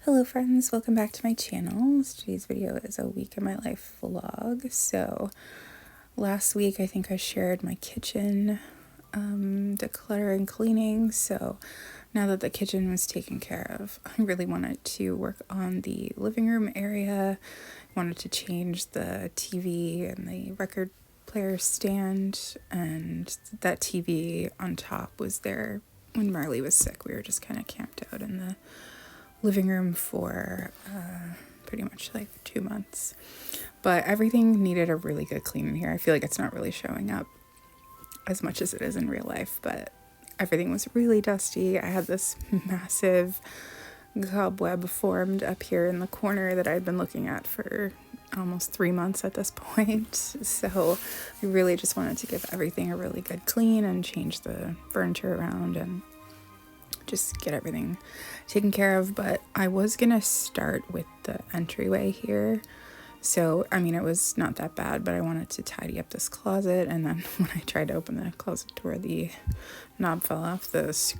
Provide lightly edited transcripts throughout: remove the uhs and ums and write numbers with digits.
Hello friends, welcome back to my channel. Today's video is a week in my life vlog. So last week I think I shared my kitchen decluttering, cleaning. So now that the kitchen was taken care of, I really wanted to work on the living room area. I wanted to change the TV and the record player stand, and that TV on top was there when Marley was sick. We were just kind of camped out in the living room for pretty much like 2 months, but everything needed a really good clean in here. I feel like it's not really showing up as much as it is in real life, but everything was really dusty. I had this massive cobweb formed up here in the corner that I'd been looking at for almost 3 months at this point. So I really just wanted to give everything a really good clean and change the furniture around and just get everything taken care of. But I was gonna start with the entryway here. So, I mean, it was not that bad, but I wanted to tidy up this closet. And then when I tried to open the closet door, the knob fell off. It's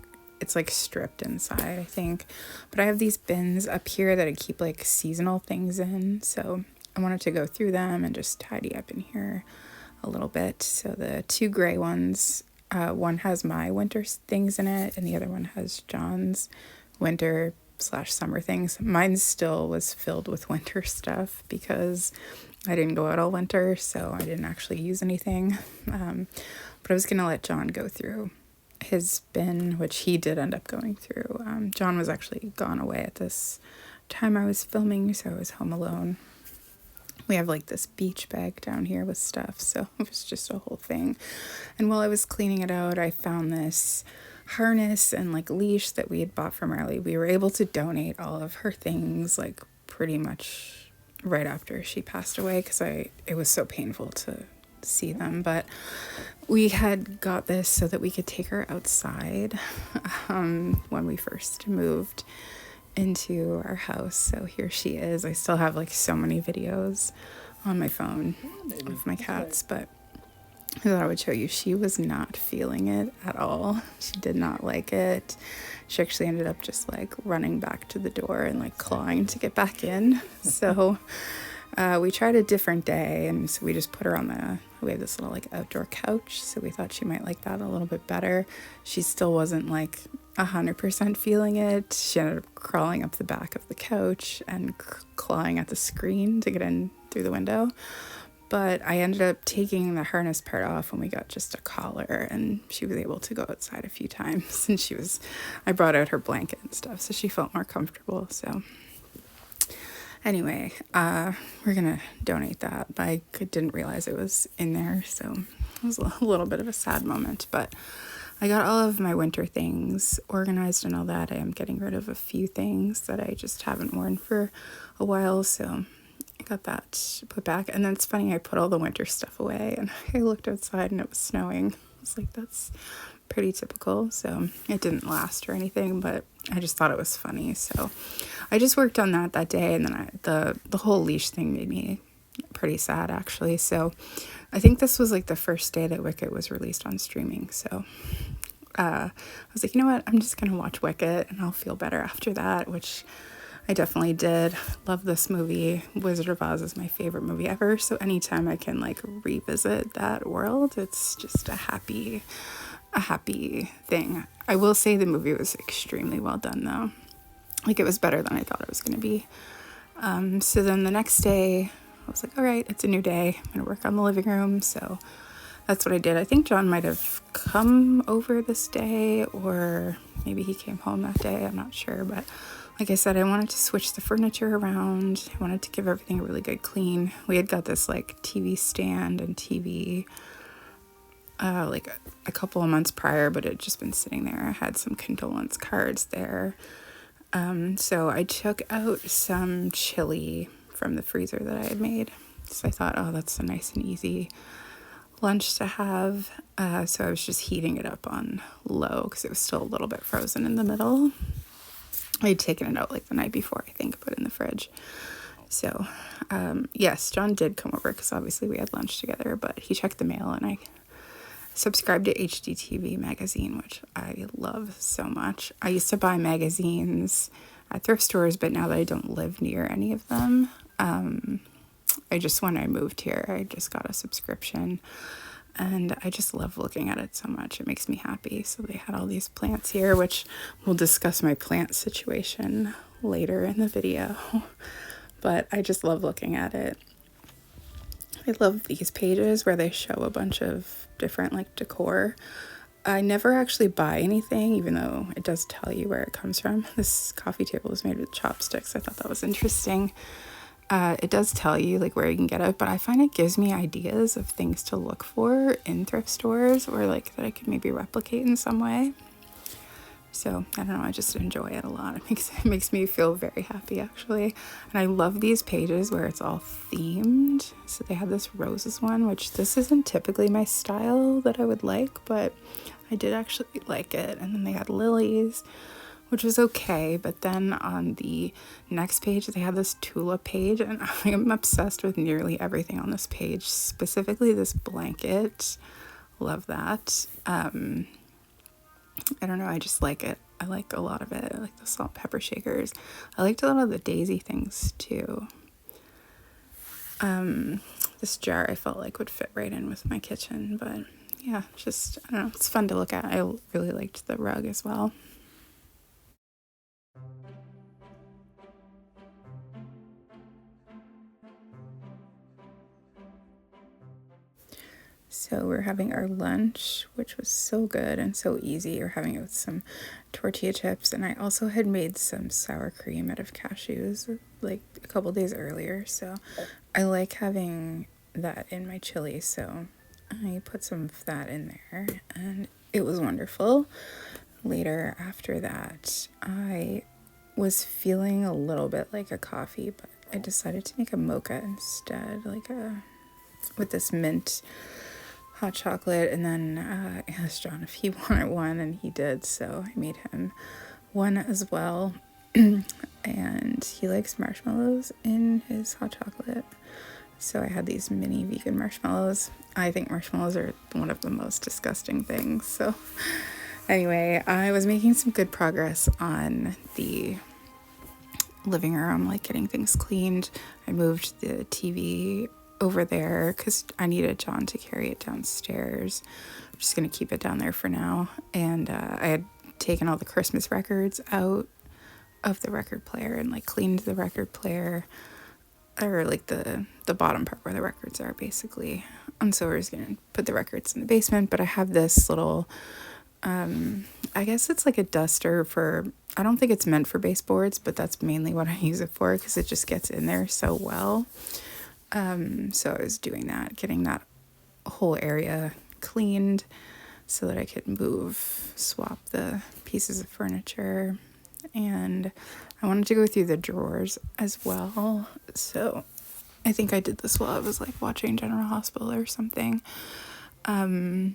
like stripped inside, I think. But I have these bins up here that I keep like seasonal things in. So I wanted to go through them and just tidy up in here a little bit. So the two gray ones, one has my winter things in it, and the other one has John's winter/summer things. Mine still was filled with winter stuff because I didn't go out all winter, so I didn't actually use anything. But I was going to let John go through his bin, which he did end up going through. John was actually gone away at this time I was filming, so I was home alone. We have like this beach bag down here with stuff, so it was just a whole thing. And while I was cleaning it out, I found this harness and like leash that we had bought from Marley. We were able to donate all of her things like pretty much right after she passed away because it was so painful to see them. But we had got this so that we could take her outside when we first moved into our house. So here she is. I still have like so many videos on my phone of my cats, but I thought I would show you. She was not feeling it at all. She did not like it. She actually ended up just like running back to the door and like clawing to get back in. So we tried a different day, and so we just put her on we have this little like outdoor couch, so we thought she might like that a little bit better. She still wasn't like 100% feeling it. She ended up crawling up the back of the couch and clawing at the screen to get in through the window. But I ended up taking the harness part off when we got just a collar, and she was able to go outside a few times, and I brought out her blanket and stuff, so she felt more comfortable. So anyway, we're gonna donate that, but I didn't realize it was in there, so it was a little bit of a sad moment. But I got all of my winter things organized and all that. I am getting rid of a few things that I just haven't worn for a while, so I got that put back. And then it's funny, I put all the winter stuff away, and I looked outside and it was snowing. I was like, that's pretty typical. So it didn't last or anything, but I just thought it was funny. So I just worked on that day, and then the whole leash thing made me pretty sad, actually. So I think this was like the first day that Wicket was released on streaming. So I was like, you know what? I'm just going to watch Wicket and I'll feel better after that, which I definitely did. Love this movie. Wizard of Oz is my favorite movie ever. So anytime I can like revisit that world, it's just a happy thing. I will say the movie was extremely well done though. Like, it was better than I thought it was going to be. So then the next day I was like, all right, it's a new day. I'm going to work on the living room. So that's what I did. I think John might have come over this day, or maybe he came home that day. I'm not sure. But like I said, I wanted to switch the furniture around. I wanted to give everything a really good clean. We had got this like TV stand and TV like a couple of months prior, but it had just been sitting there. I had some condolence cards there. So I took out some chili from the freezer that I had made. So I thought, oh, that's a nice and easy lunch to have. So I was just heating it up on low because it was still a little bit frozen in the middle. I had taken it out like the night before, I think, put it in the fridge. So yes, John did come over because obviously we had lunch together, but he checked the mail, and I subscribed to HGTV magazine, which I love so much. I used to buy magazines at thrift stores, but now that I don't live near any of them, when I moved here, I just got a subscription, and I just love looking at it so much. It makes me happy. So they had all these plants here, which we'll discuss my plant situation later in the video, but I just love looking at it. I love these pages where they show a bunch of different like decor. I never actually buy anything, even though it does tell you where it comes from. This coffee table is made with chopsticks. I thought that was interesting. It does tell you like where you can get it, but I find it gives me ideas of things to look for in thrift stores, or like that I could maybe replicate in some way. So I don't know, I just enjoy it a lot. It makes me feel very happy, actually. And I love these pages where it's all themed. So they have this roses one, which this isn't typically my style that I would like, but I did actually like it. And then they had lilies, which was okay. But then on the next page, they have this tulip page, and I'm obsessed with nearly everything on this page, specifically this blanket. Love that. I don't know, I just like it. I like a lot of it. I like the salt and pepper shakers. I liked a lot of the daisy things too. This jar I felt like would fit right in with my kitchen, but yeah, just, I don't know, it's fun to look at. I really liked the rug as well. So we're having our lunch, which was so good and so easy. We're having it with some tortilla chips, and I also had made some sour cream out of cashews like a couple days earlier. So I like having that in my chili, so I put some of that in there, and it was wonderful. Later after that, I was feeling a little bit like a coffee, but I decided to make a mocha instead, with this mint hot chocolate. And then I asked John if he wanted one, and he did, so I made him one as well. And he likes marshmallows in his hot chocolate, so I had these mini vegan marshmallows. I think marshmallows are one of the most disgusting things. So anyway, I was making some good progress on the living room, like getting things cleaned. I moved the TV over there because I needed John to carry it downstairs. I'm just going to keep it down there for now. And I had taken all the Christmas records out of the record player and like cleaned the record player, or like the bottom part where the records are basically. And so we're just going to put the records in the basement. But I have this little, I guess it's like a duster for, I don't think it's meant for baseboards, but that's mainly what I use it for because it just gets in there so well. So I was doing that, getting that whole area cleaned so that I could swap the pieces of furniture. And I wanted to go through the drawers as well. So I think I did this while I was like watching General Hospital or something. So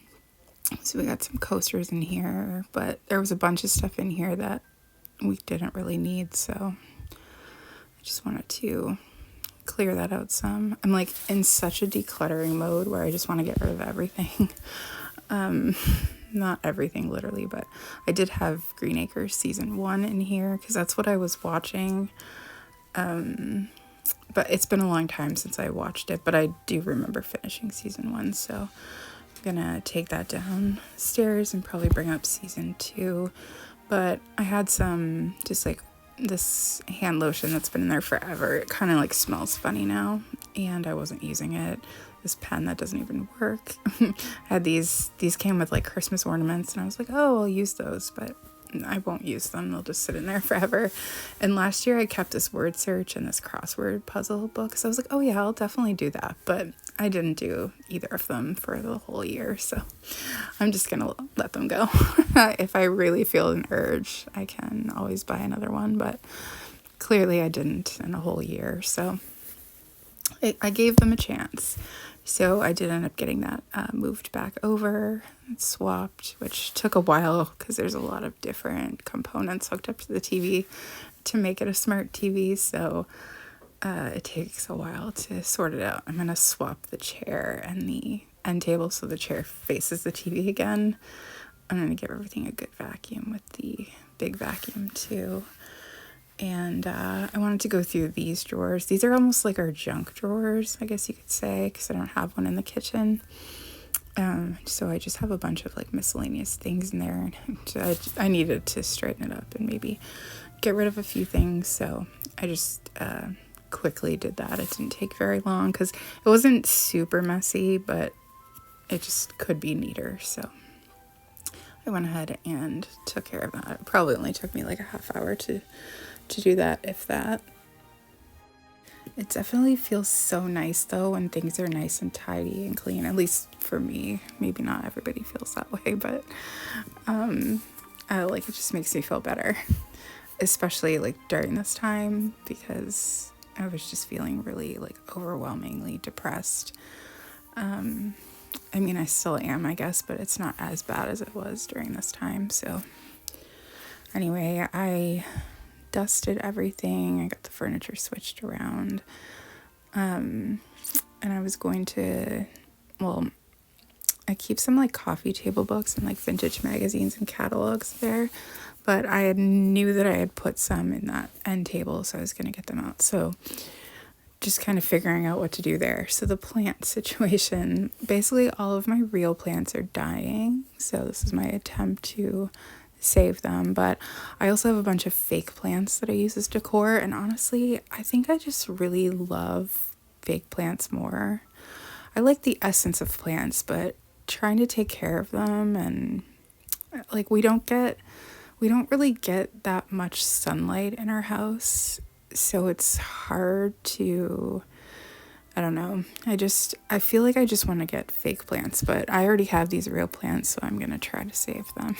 we got some coasters in here, but there was a bunch of stuff in here that we didn't really need. So I just wanted to clear that out some. I'm like in such a decluttering mode where I just want to get rid of everything. Not everything literally, but I did have Green Acres season 1 in here because that's what I was watching. But it's been a long time since I watched it, but I do remember finishing season 1, so I'm gonna take that downstairs and probably bring up season 2. But I had some just like this hand lotion that's been in there forever. It kind of like smells funny now, and I wasn't using it. This pen that doesn't even work. I had these came with like Christmas ornaments, and I was like, oh, I'll use those, but I won't use them. They'll just sit in there forever. And last year I kept this word search and this crossword puzzle book, so I was like, oh yeah, I'll definitely do that. But I didn't do either of them for the whole year, so I'm just gonna let them go. If I really feel an urge, I can always buy another one, but clearly I didn't in a whole year, so I gave them a chance. So I did end up getting that moved back over and swapped, which took a while because there's a lot of different components hooked up to the TV to make it a smart TV. So it takes a while to sort it out. I'm going to swap the chair and the end table so the chair faces the TV again. I'm going to give everything a good vacuum with the big vacuum too. And I wanted to go through these drawers. These are almost like our junk drawers, I guess you could say, because I don't have one in the kitchen. So I just have a bunch of like miscellaneous things in there. And I needed to straighten it up and maybe get rid of a few things. So I just quickly did that. It didn't take very long because it wasn't super messy, but it just could be neater. So I went ahead and took care of that. It probably only took me like a half hour to do that, if that. It definitely feels so nice though when things are nice and tidy and clean, at least for me. Maybe not everybody feels that way, but it just makes me feel better, especially like during this time, because I was just feeling really like overwhelmingly depressed. I mean, I still am, I guess, but it's not as bad as it was during this time. So anyway, I dusted everything. I got the furniture switched around. And I was going to, I keep some like coffee table books and like vintage magazines and catalogs there, but I knew that I had put some in that end table, so I was going to get them out. So just kind of figuring out what to do there. So the plant situation, basically all of my real plants are dying. So this is my attempt to save them, but I also have a bunch of fake plants that I use as decor, and honestly I think I just really love fake plants more. I like the essence of plants, but trying to take care of them, and like we don't really get that much sunlight in our house, so it's hard to, I don't know. I feel like I just want to get fake plants, but I already have these real plants, so I'm going to try to save them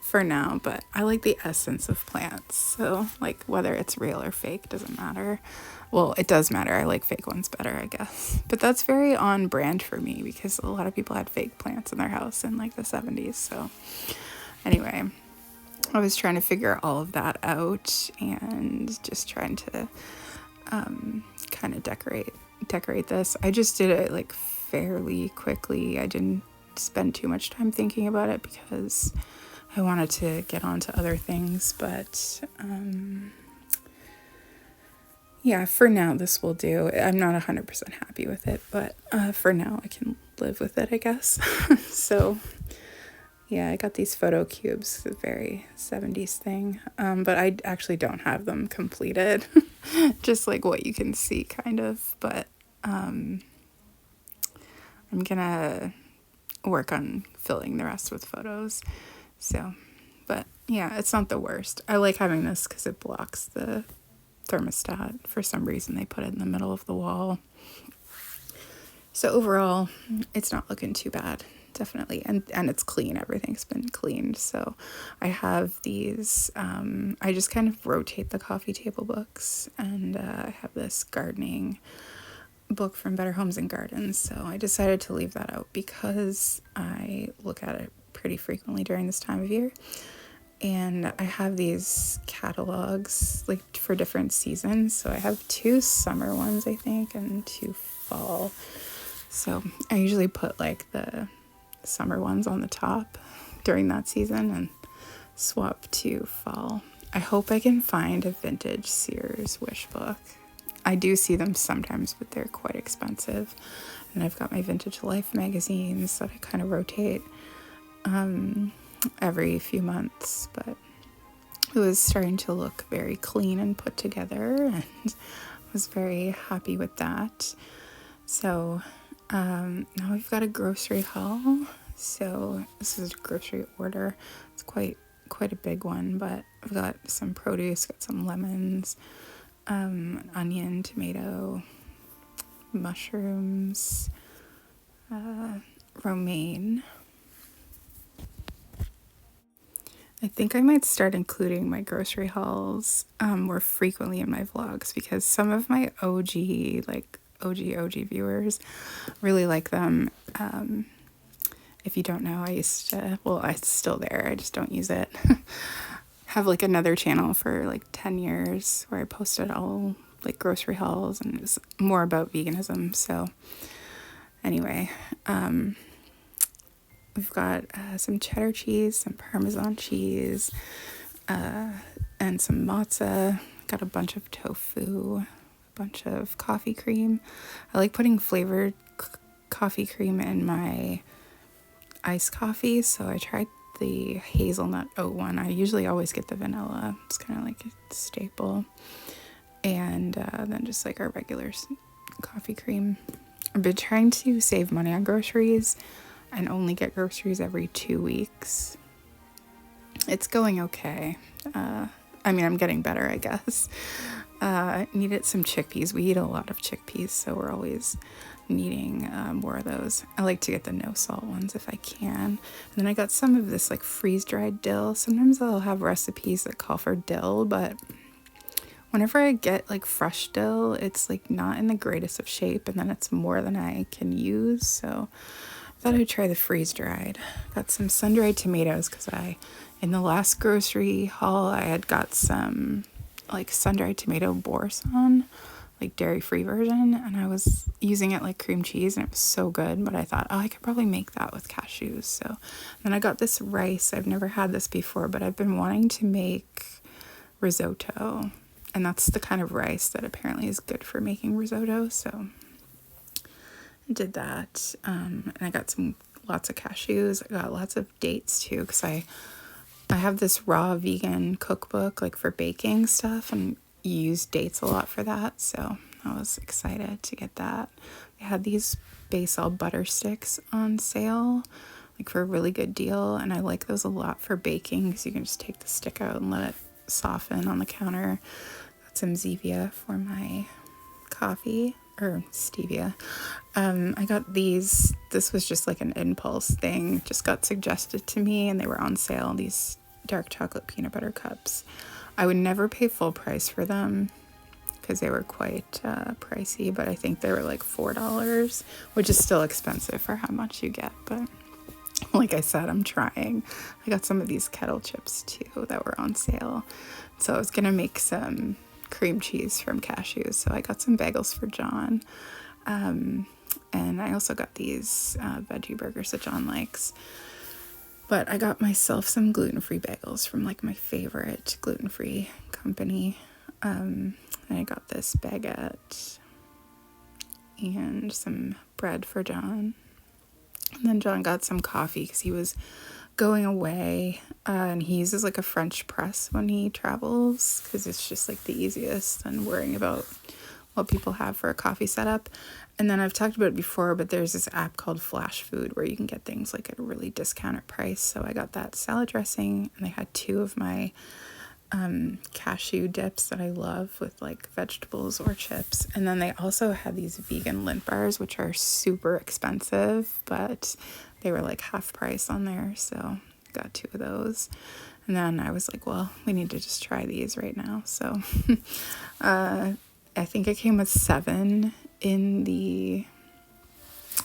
for now. But I like the essence of plants. So like whether it's real or fake doesn't matter. Well, it does matter. I like fake ones better, I guess. But that's very on brand for me because a lot of people had fake plants in their house in like the 70s. So anyway, I was trying to figure all of that out and just trying to kind of decorate this. I just did it like fairly quickly. I didn't spend too much time thinking about it because I wanted to get on to other things, but yeah, for now this will do. I'm not 100% happy with it, but for now I can live with it, I guess. So yeah, I got these photo cubes, a very 70s thing, but I actually don't have them completed, just like what you can see kind of, but I'm gonna work on filling the rest with photos. So, but yeah, it's not the worst. I like having this because it blocks the thermostat. For some reason they put it in the middle of the wall. So overall, it's not looking too bad. Definitely, and it's clean. Everything's been cleaned. So I have these, I just kind of rotate the coffee table books, and I have this gardening book from Better Homes and Gardens. So I decided to leave that out because I look at it pretty frequently during this time of year. And I have these catalogs like for different seasons. So I have 2 summer ones, I think, and 2 fall. So I usually put like the summer ones on the top during that season and swap to fall. I hope I can find a vintage Sears wish book. I do see them sometimes, but they're quite expensive. And I've got my Vintage Life magazines that I kind of rotate every few months, but it was starting to look very clean and put together, and I was very happy with that. So now we've got a grocery haul. So this is a grocery order. It's quite a big one, but I've got some produce, got some lemons, onion, tomato, mushrooms, romaine. I think I might start including my grocery hauls more frequently in my vlogs, because some of my OG viewers really like them. If you don't know, I used to, it's still there, I just don't use it. Have like another channel for like 10 years where I posted all like grocery hauls, and it was more about veganism. So anyway, we've got some cheddar cheese, some Parmesan cheese, and some matzo. Got a bunch of tofu, a bunch of coffee cream. I like putting flavored coffee cream in my iced coffee, so I tried the hazelnut oat one. I usually always get the vanilla. It's kind of like a staple. And then just like our regular coffee cream. I've been trying to save money on groceries and only get groceries every 2 weeks. It's going okay. I mean, I'm getting better, I guess. Needed some chickpeas. We eat a lot of chickpeas, so we're always needing more of those. I like to get the no salt ones if I can. And then I got some of this like freeze-dried dill. Sometimes I'll have recipes that call for dill, but whenever I get like fresh dill, it's like not in the greatest of shape, and then it's more than I can use. So I thought I'd try the freeze-dried. Got some sun-dried tomatoes because in the last grocery haul, I had got some like sun-dried tomato boursin, like dairy-free version, and I was using it like cream cheese, and it was so good. But I thought, I could probably make that with cashews. So then I got this rice. I've never had this before, but I've been wanting to make risotto, and that's the kind of rice that apparently is good for making risotto. So I did that, and I got lots of cashews. I got lots of dates too, because I have this raw vegan cookbook like for baking stuff, and you use dates a lot for that, so I was excited to get that. They had these basil butter sticks on sale, like for a really good deal, and I like those a lot for baking because you can just take the stick out and let it soften on the counter. Got some Zevia for my coffee, or stevia. I got these. This was just like an impulse thing, just got suggested to me, and they were on sale, these dark chocolate peanut butter cups. I would never pay full price for them because they were quite pricey, but I think they were like $4, which is still expensive for how much you get. But like I said, I'm trying. I got some of these kettle chips too that were on sale. So I was going to make some cream cheese from cashews. So I got some bagels for John. And I also got these veggie burgers that John likes. But I got myself some gluten-free bagels from like my favorite gluten-free company. And I got this baguette and some bread for John. And then John got some coffee because he was going away, and he uses like a French press when he travels because it's just like the easiest than worrying about what people have for a coffee setup. And then I've talked about it before, but there's this app called Flash Food where you can get things like at a really discounted price. So I got that salad dressing, and they had 2 of my cashew dips that I love with like vegetables or chips. And then they also had these vegan Lindt bars, which are super expensive, but they were like half price on there. So I got 2 of those. And then I was like, well, we need to just try these right now. So I think it came with 7 in the,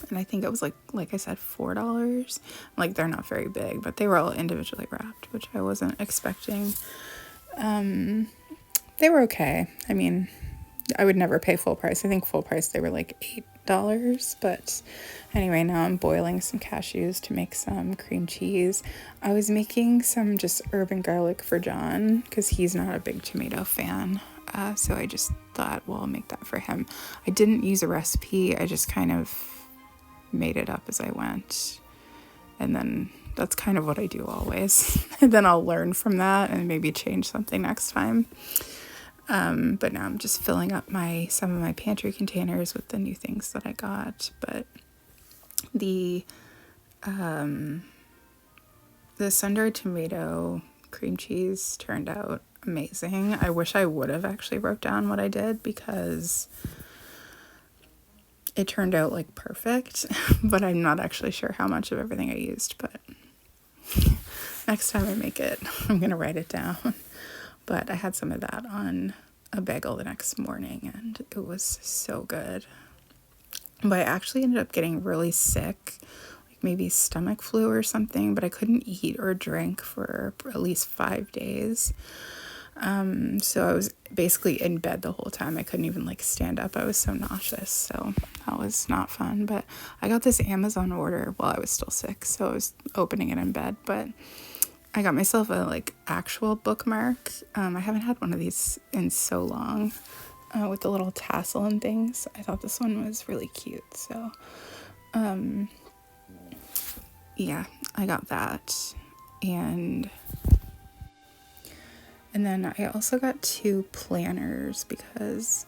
and I think it was like I said, $4. Like, they're not very big, but they were all individually wrapped, which I wasn't expecting. They were okay. I mean, I would never pay full price. I think full price they were like $8, but anyway, now I'm boiling some cashews to make some cream cheese. I was making some just herb and garlic for John because he's not a big tomato fan. So I just thought, well, I'll make that for him. I didn't use a recipe. I just kind of made it up as I went. And then that's kind of what I do always. And then I'll learn from that and maybe change something next time. But now I'm just filling up some of my pantry containers with the new things that I got. But the sun-dried tomato cream cheese turned out amazing. I wish I would have actually wrote down what I did because it turned out like perfect, but I'm not actually sure how much of everything I used. But next time I make it, I'm gonna write it down. But I had some of that on a bagel the next morning, and it was so good. But I actually ended up getting really sick, like maybe stomach flu or something, but I couldn't eat or drink for at least 5 days. So I was basically in bed the whole time. I couldn't even like stand up. I was so nauseous. So that was not fun. But I got this Amazon order while I was still sick, so I was opening it in bed. But I got myself a like actual bookmark. I haven't had one of these in so long, with the little tassel and things. I thought this one was really cute. So, yeah, I got that. And then I also got 2 planners because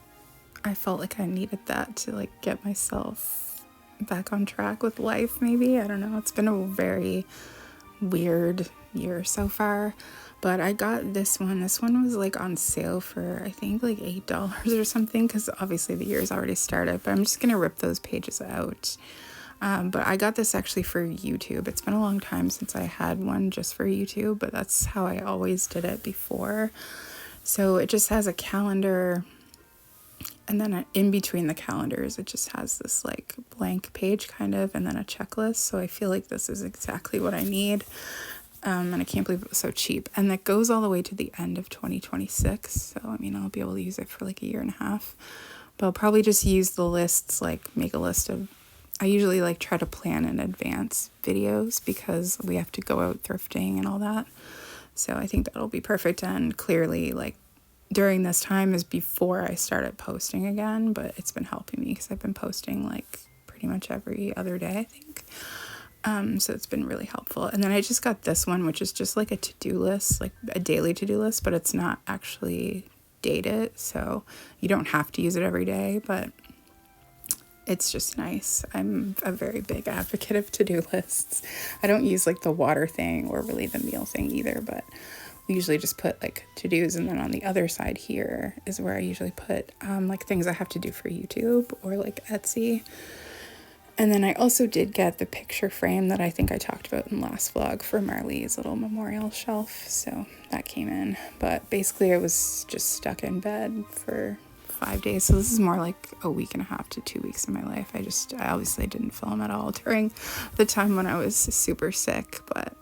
I felt like I needed that to like get myself back on track with life, maybe. I don't know. It's been a very weird year so far, but I got this one. This one was like on sale for I think like $8 or something, because obviously the year's already started, but I'm just gonna rip those pages out. But I got this actually for YouTube. It's been a long time since I had one just for YouTube, but that's how I always did it before. So it just has a calendar, and then in between the calendars it just has this like blank page kind of, and then a checklist. So I feel like this is exactly what I need. And I can't believe it was so cheap. And that goes all the way to the end of 2026. So, I mean, I'll be able to use it for like a year and a half. But I'll probably just use the lists, like make a list of, I usually like try to plan in advance videos because we have to go out thrifting and all that. So I think that'll be perfect. And clearly, like, during this time is before I started posting again, but it's been helping me because I've been posting like pretty much every other day, I think. So it's been really helpful. And then I just got this one, which is just like a to-do list, like a daily to-do list, but it's not actually dated. So you don't have to use it every day, but it's just nice. I'm a very big advocate of to-do lists. I don't use like the water thing or really the meal thing either, but we usually just put like to-dos, and then on the other side here is where I usually put like things I have to do for YouTube or like Etsy. And then I also did get the picture frame that I think I talked about in last vlog for Marley's little memorial shelf. So that came in. But basically I was just stuck in bed for 5 days. So this is more like a week and a half to 2 weeks of my life. I obviously didn't film at all during the time when I was super sick, but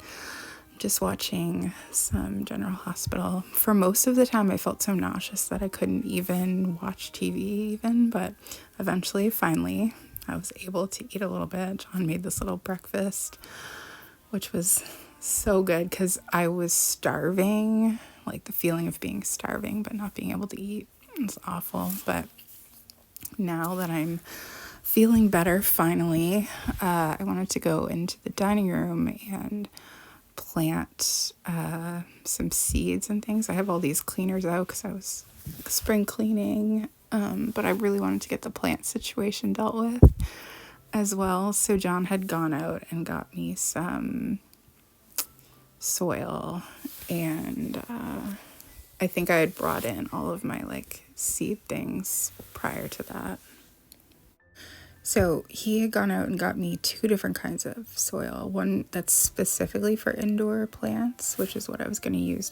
just watching some General Hospital. For most of the time I felt so nauseous that I couldn't even watch TV even, but eventually, finally, I was able to eat a little bit. John made this little breakfast, which was so good because I was starving, like the feeling of being starving but not being able to eat. It's awful. But now that I'm feeling better, finally, I wanted to go into the dining room and plant some seeds and things. I have all these cleaners out because I was spring cleaning, but I really wanted to get the plant situation dealt with as well. So John had gone out and got me some soil, and I think I had brought in all of my like seed things prior to that. So he had gone out and got me 2 different kinds of soil. One that's specifically for indoor plants, which is what I was going to use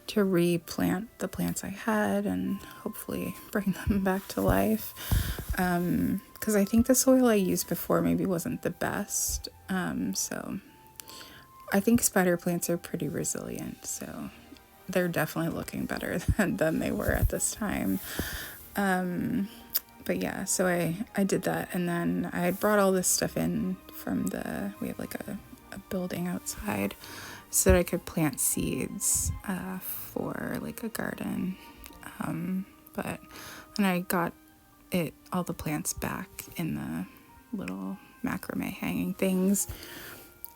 to replant the plants I had and hopefully bring them back to life. Because I think the soil I used before maybe wasn't the best. So I think spider plants are pretty resilient. So they're definitely looking better than they were at this time. But yeah, so I did that, and then I had brought all this stuff in from we have like a building outside so that I could plant seeds for like a garden. But then I got all the plants back in the little macrame hanging things.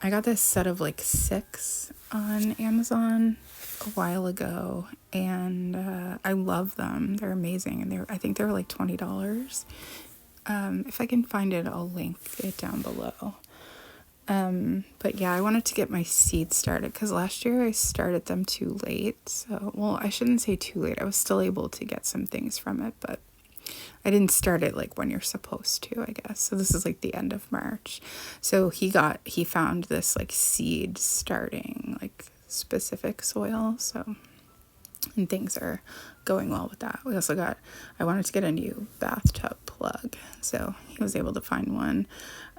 I got this set of like 6 on Amazon a while ago, and I love them. They're amazing, and I think they were like $20. If I can find it, I'll link it down below. But yeah, I wanted to get my seeds started because last year I started them too late. So, well, I shouldn't say too late. I was still able to get some things from it, but I didn't start it like when you're supposed to, I guess. So this is like the end of March. So he found this like seed starting like specific soil. So, and things are going well with that. I wanted to get a new bathtub plug. So he was able to find one.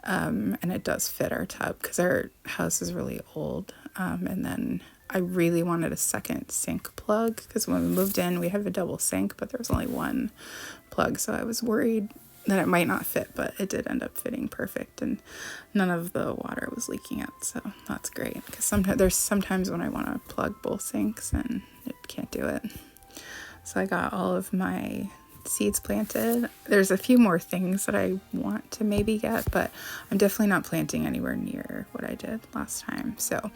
And it does fit our tub because our house is really old. And then I really wanted a second sink plug because when we moved in, we have a double sink, but there was only one plug. So I was worried that it might not fit, but it did end up fitting perfect, and none of the water was leaking out, so that's great, because sometimes when I want to plug both sinks and it can't do it. So I got all of my seeds planted. There's a few more things that I want to maybe get, but I'm definitely not planting anywhere near what I did last time. So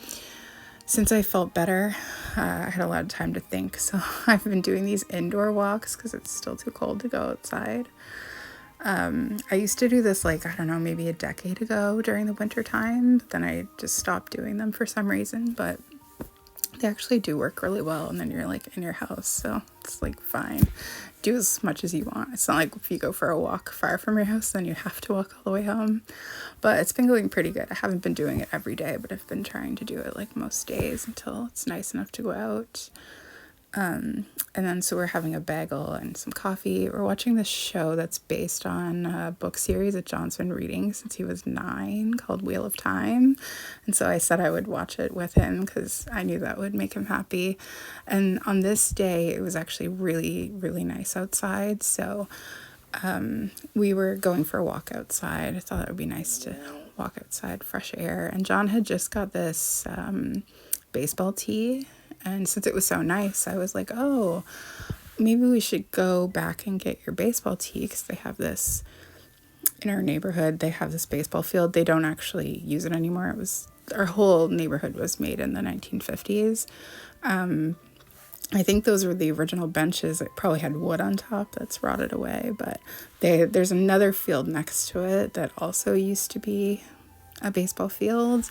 since I felt better, I had a lot of time to think, so I've been doing these indoor walks because it's still too cold to go outside. I used to do this, like, I don't know, maybe a decade ago during the winter time. Then I just stopped doing them for some reason, but they actually do work really well. And then you're like in your house, so it's like fine. Do as much as you want. It's not like if you go for a walk far from your house, then you have to walk all the way home. But it's been going pretty good. I haven't been doing it every day, but I've been trying to do it like most days until it's nice enough to go out. And then so we're having a bagel and some coffee. We're watching this show that's based on a book series that John's been reading since he was 9 called Wheel of Time. And so I said I would watch it with him because I knew that would make him happy. And on this day, it was actually really, really nice outside. So we were going for a walk outside. I thought it would be nice to walk outside, fresh air. And John had just got this baseball tee. And since it was so nice, I was like, oh, maybe we should go back and get your baseball tee, because they have this in our neighborhood. They have this baseball field. They don't actually use it anymore. Our whole neighborhood was made in the 1950s. I think those were the original benches. It probably had wood on top that's rotted away, but there's another field next to it that also used to be a baseball field.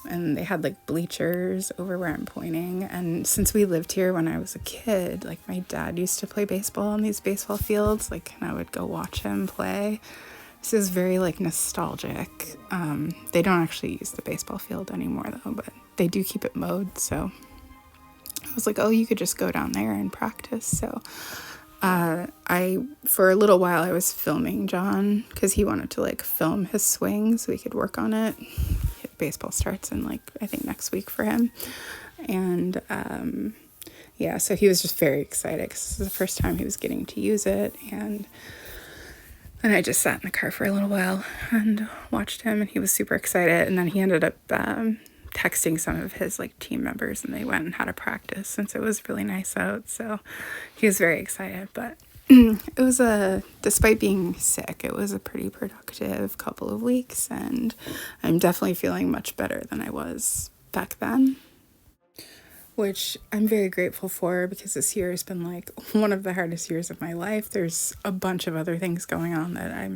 And they had like bleachers over where I'm pointing. And since we lived here when I was a kid, like my dad used to play baseball on these baseball fields, like, and I would go watch him play. This is very like nostalgic. They don't actually use the baseball field anymore though, but they do keep it mowed. So I was like, oh, you could just go down there and practice. So for a little while I was filming John because he wanted to like film his swing so we could work on it. Baseball starts in like I think next week for him, and yeah, so he was just very excited because this is the first time he was getting to use it. And I just sat in the car for a little while and watched him, and he was super excited. And then he ended up texting some of his like team members, and they went and had a practice since it was really nice out. So he was very excited. But it was despite being sick, it was a pretty productive couple of weeks, and I'm definitely feeling much better than I was back then, which I'm very grateful for, because this year has been like one of the hardest years of my life. There's a bunch of other things going on that I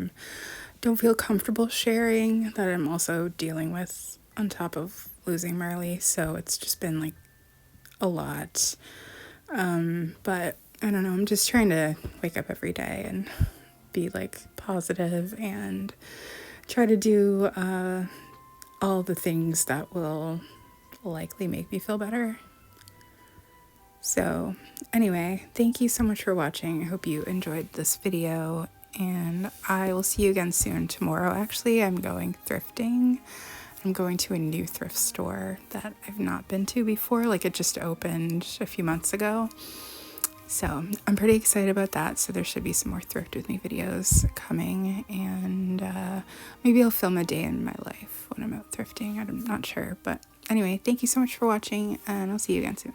don't feel comfortable sharing, that I'm also dealing with on top of losing Marley, so it's just been like a lot. But I don't know, I'm just trying to wake up every day and be like positive and try to do all the things that will likely make me feel better. So anyway, thank you so much for watching. I hope you enjoyed this video, and I will see you again soon. Tomorrow, actually, I'm going thrifting. I'm going to a new thrift store that I've not been to before. Like, it just opened a few months ago. So I'm pretty excited about that. So there should be some more Thrift With Me videos coming, and maybe I'll film a day in my life when I'm out thrifting. I'm not sure. But anyway, thank you so much for watching, and I'll see you again soon.